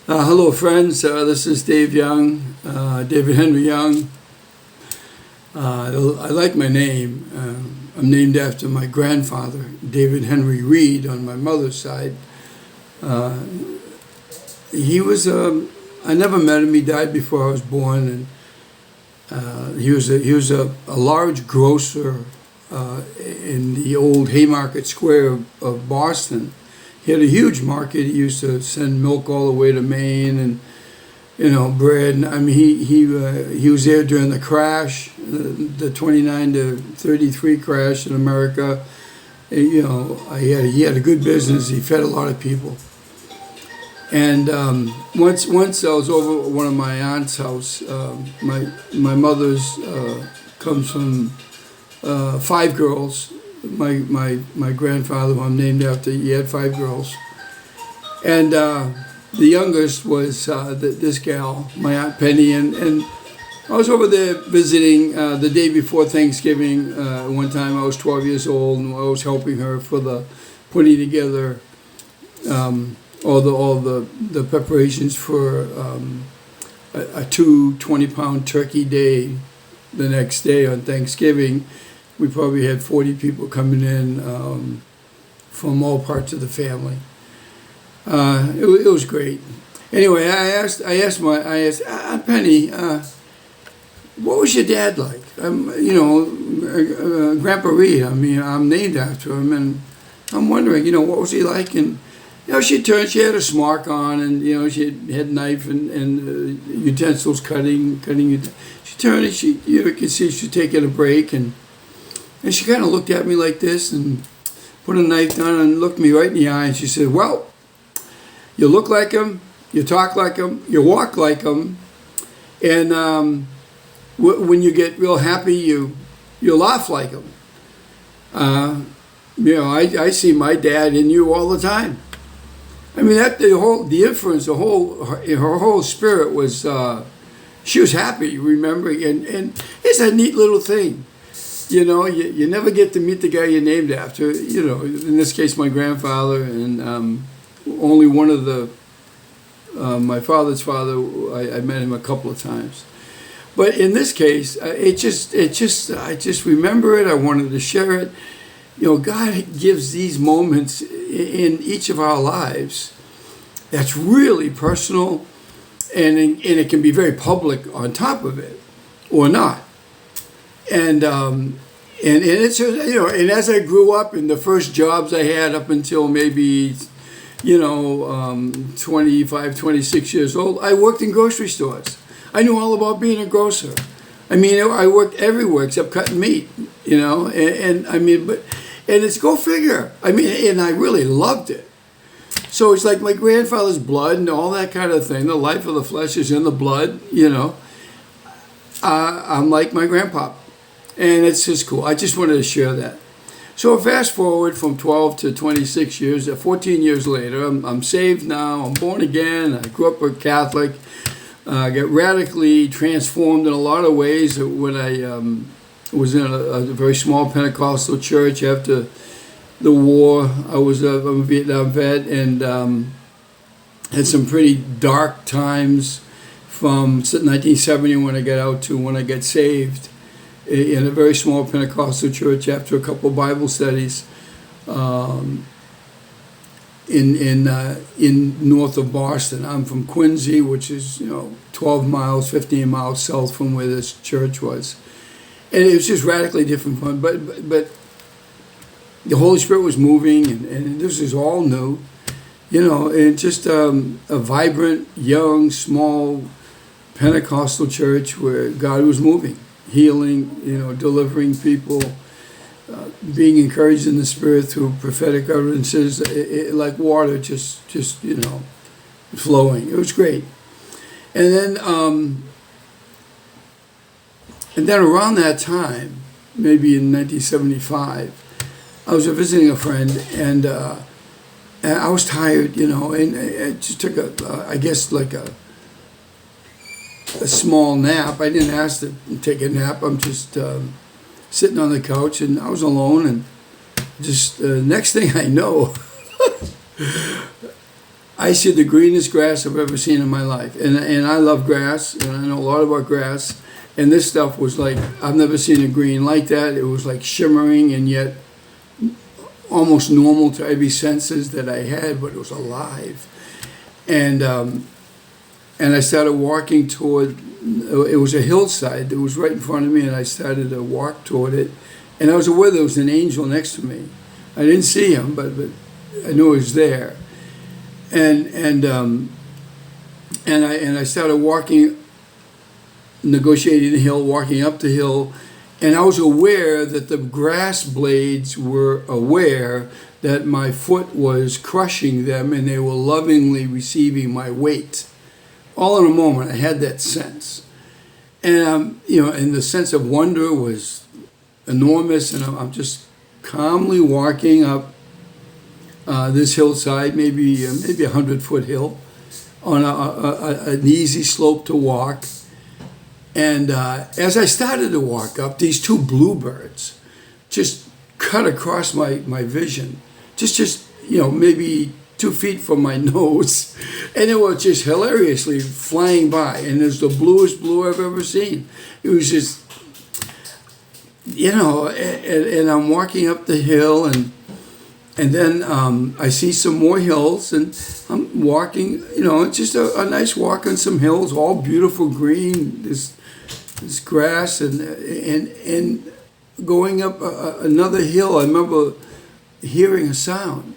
Hello, friends. This is Dave Young, David Henry Young. I like my name. I'm named after my grandfather, David Henry Reed, on my mother's side. He was, I never met him. He died before I was born, and he was a large grocer in the old Haymarket Square of Boston. He had a huge market. He used to send milk all the way to Maine, and bread. I mean, he was there during the crash, the 29 to 33 crash in America. He had a good business. He fed a lot of people. And once I was over at one of my aunt's house. My mother's comes from 5 girls. My grandfather, who I'm named after, he had 5 girls, and the youngest was this gal, my Aunt Penny, and I was over there visiting the day before Thanksgiving. One time I was 12 years old, and I was helping her for the putting together all the preparations for a 20-pound turkey day the next day on Thanksgiving. We probably had 40 people coming in from all parts of the family. It was great. Anyway, I asked Aunt Penny, what was your dad like? Grandpa Reed. I mean, I'm named after him, and I'm wondering, what was he like? And she turned. She had a smock on, and she had knife and utensils cutting. She turned, and you could see she was taking a break, and she kind of looked at me like this and put a knife down and looked me right in the eye, and she said, "Well, you look like him, you talk like him, you walk like him, and when you get real happy, you laugh like him. I see my dad in you all the time." I mean, the influence, her whole spirit was, she was happy, remembering, and it's a neat little thing. You never get to meet the guy you're named after. In this case, my grandfather, and only one of my father's father. I met him a couple of times, but in this case, I just remember it. I wanted to share it. God gives these moments in each of our lives that's really personal, and it can be very public on top of it, or not. And it's and as I grew up, in the first jobs I had up until maybe 25, 26 years old, I worked in grocery stores. I knew all about being a grocer. I mean, I worked everywhere except cutting meat. And it's go figure. I mean, and I really loved it. So it's like my grandfather's blood and all that kind of thing. The life of the flesh is in the blood. I'm like my grandpa. And it's just cool. I just wanted to share that. So fast forward from 12 to 26 years, 14 years later, I'm saved now. I'm born again. I grew up a Catholic. I got radically transformed in a lot of ways when I was in a very small Pentecostal church after the war. I'm a Vietnam vet, and had some pretty dark times from 1970 when I got out to when I got saved, in a very small Pentecostal church after a couple of Bible studies in north of Boston. I'm from Quincy, which is 12 miles, 15 miles south from where this church was, and it was just radically different fun. But the Holy Spirit was moving, and this is all new, and just a vibrant, young, small Pentecostal church where God was moving. Healing, delivering people, being encouraged in the Spirit through prophetic utterances, like water, just flowing. It was great. And then around that time, maybe in 1975, I was visiting a friend, and I was tired, and I just took a small nap. I didn't ask to take a nap. I'm just sitting on the couch, and I was alone, and just next thing I know, I see the greenest grass I've ever seen in my life. And I love grass, and I know a lot about grass. And this stuff was like, I've never seen a green like that. It was like shimmering and yet almost normal to every senses that I had, but it was alive. And I started walking toward, it was a hillside that was right in front of me, and I started to walk toward it. And I was aware there was an angel next to me. I didn't see him, but I knew he was there. And I started walking, negotiating the hill, walking up the hill, and I was aware that the grass blades were aware that my foot was crushing them, and they were lovingly receiving my weight. All in a moment, I had that sense, and and the sense of wonder was enormous, and I'm just calmly walking up this hillside, maybe 100-foot hill, on an easy slope to walk. And as I started to walk up, these two bluebirds just cut across my vision, just maybe 2 feet from my nose, and they were just hilariously flying by. And it was the bluest blue I've ever seen. It was just, and I'm walking up the hill, and then I see some more hills, and I'm walking, it's just a nice walk on some hills, all beautiful green, this grass, and going up another hill. I remember hearing a sound,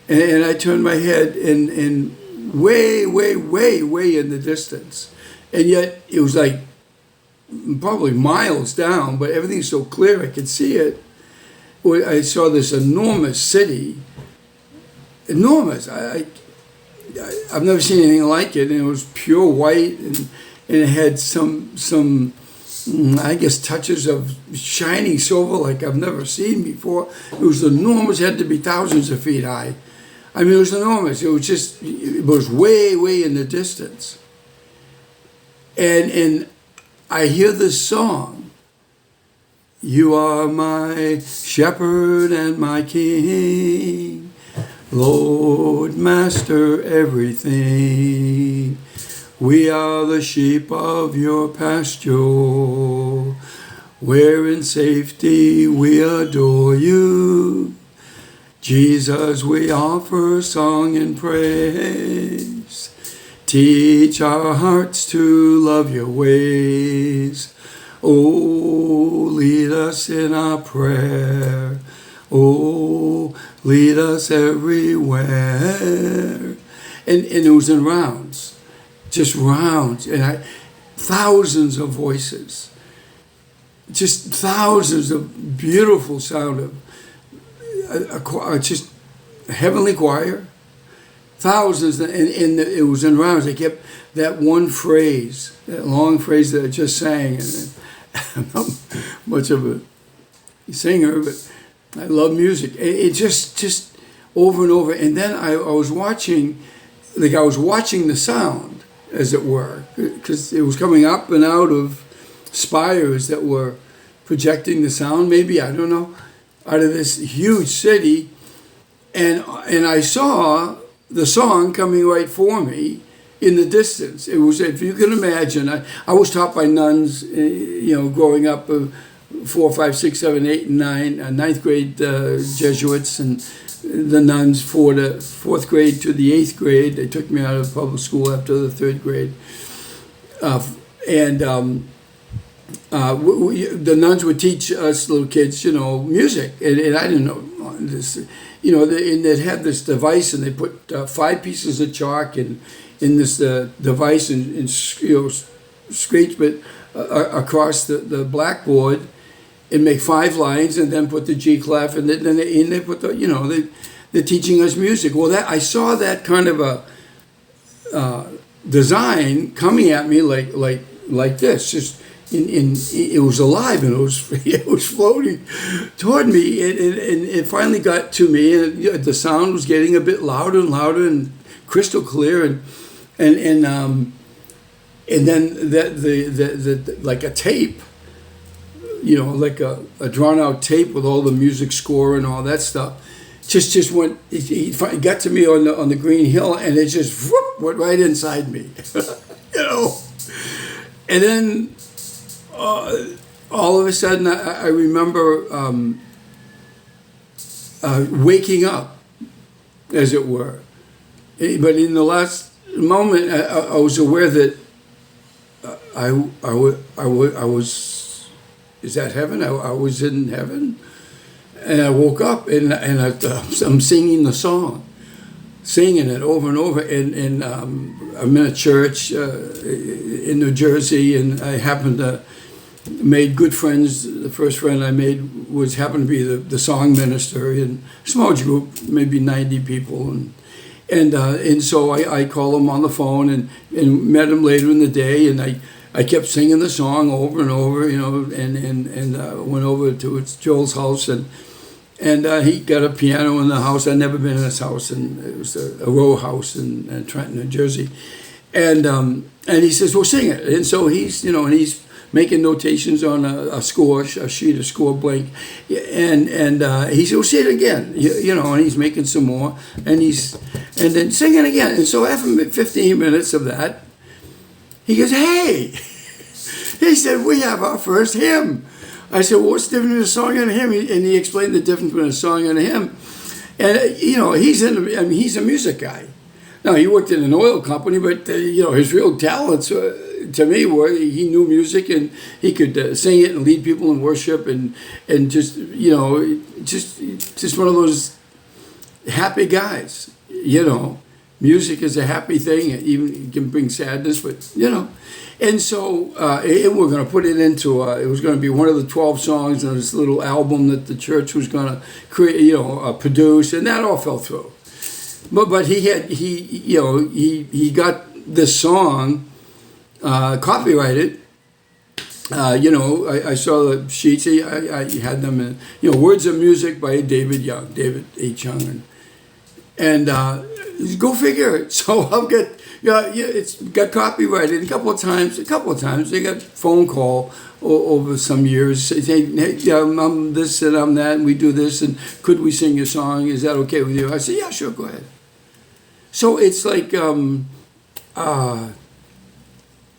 and I turned my head, and way, way, way, way in the distance, and yet it was like probably miles down, but everything's so clear I could see it. I saw this enormous city, enormous. I've never seen anything like it, and it was pure white, and it had some I guess touches of shining silver like I've never seen before. It was enormous. It had to be thousands of feet high. I mean, it was enormous. It was way, way in the distance. And I hear this song. You are my shepherd and my king, Lord, master, everything. We are the sheep of your pasture, where in safety we adore you. Jesus, we offer song and praise. Teach our hearts to love your ways. Oh, lead us in our prayer. Oh, lead us everywhere. And it was in rounds. Just rounds, and thousands of voices, just thousands of beautiful sound of just heavenly choir, thousands, and it was in rounds. They kept that one phrase, that long phrase that I just sang, and I'm not much of a singer, but I love music. It just over and over, and then I was watching the sound, as it were, because it was coming up and out of spires that were projecting the sound, maybe, I don't know, out of this huge city. And I saw the song coming right for me in the distance. It was, if you can imagine, I was taught by nuns, growing up, 4, 5, 6, 7, 8, and 9, ninth grade Jesuits, and the nuns for the 4th grade to the 8th grade. They took me out of public school after the 3rd grade. The nuns would teach us little kids, music. And I didn't know this, and they had this device, and they put 5 pieces of chalk in this device and scrape it across the blackboard, and make 5 lines, and then put the G clef, and then they put the, they're teaching us music. Well, I saw that kind of a design coming at me like this, just it was alive, and it was floating toward me, and it finally got to me, and the sound was getting a bit louder and louder and crystal clear, and then the like a tape. Like a drawn out tape with all the music score and all that stuff. just went. He finally got to me on the green hill, and it just whoop, went right inside me, you know. And then all of a sudden, I remember waking up, as it were. But in the last moment, I was aware that I was. Is that heaven? I was in heaven. And I woke up and I'm singing the song, singing it over and over. And I'm in a church in New Jersey, and I happened to made good friends. The first friend I made happened to be the song minister in a small group, maybe 90 people, and so I called him on the phone and met him later in the day, and I kept singing the song over and over, you know, and went over to Joel's house, and he got a piano in the house. I'd never been in his house, and it was a row house in Trenton, New Jersey. And he says, "Well, sing it." And so he's, you know, and he's making notations on a sheet of score blank, and he said, "Well, say it again," you know, and he's making some more, and then sing it again. And so after 15 minutes of that, he goes, "Hey," he said, "we have our first hymn." I said, "Well, what's the difference between a song and a hymn?" And he explained the difference between a song and a hymn. And, you know, he's a music guy. Now, he worked in an oil company, but, you know, his real talents to me were he knew music, and he could sing it and lead people in worship, and just, you know, just one of those happy guys, you know. Music is a happy thing. Even it can bring sadness, but, you know. And so we're going to put it into, it was going to be one of the 12 songs on this little album that the church was going to create, you know, produce, and that all fell through. But he got this song copyrighted. You know, I saw the sheets. I had them in, you know, Words of Music by David H. Young, and go figure. So I'll get, it's got copyrighted a couple of times. They got phone call over some years saying, "Hey, I'm this and I'm that, and we do this, and could we sing your song? Is that okay with you?" I said, "Yeah, sure, go ahead." So it's like,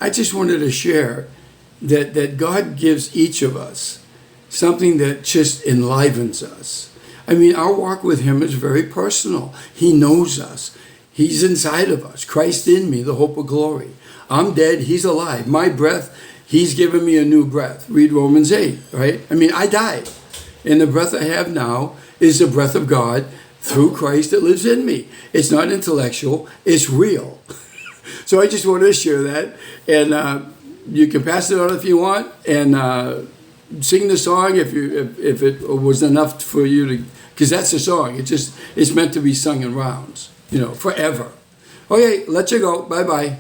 I just wanted to share that God gives each of us something that just enlivens us. I mean, our walk with him is very personal. He knows us. He's inside of us. Christ in me, the hope of glory. I'm dead. He's alive. My breath, he's given me a new breath. Read Romans 8, right? I mean, I died. And the breath I have now is the breath of God through Christ that lives in me. It's not intellectual. It's real. So I just wanted to share that. And you can pass it on if you want. And sing the song if it was enough for you to, because that's the song. It's meant to be sung in rounds, you know, forever. Okay, let you go. Bye-bye.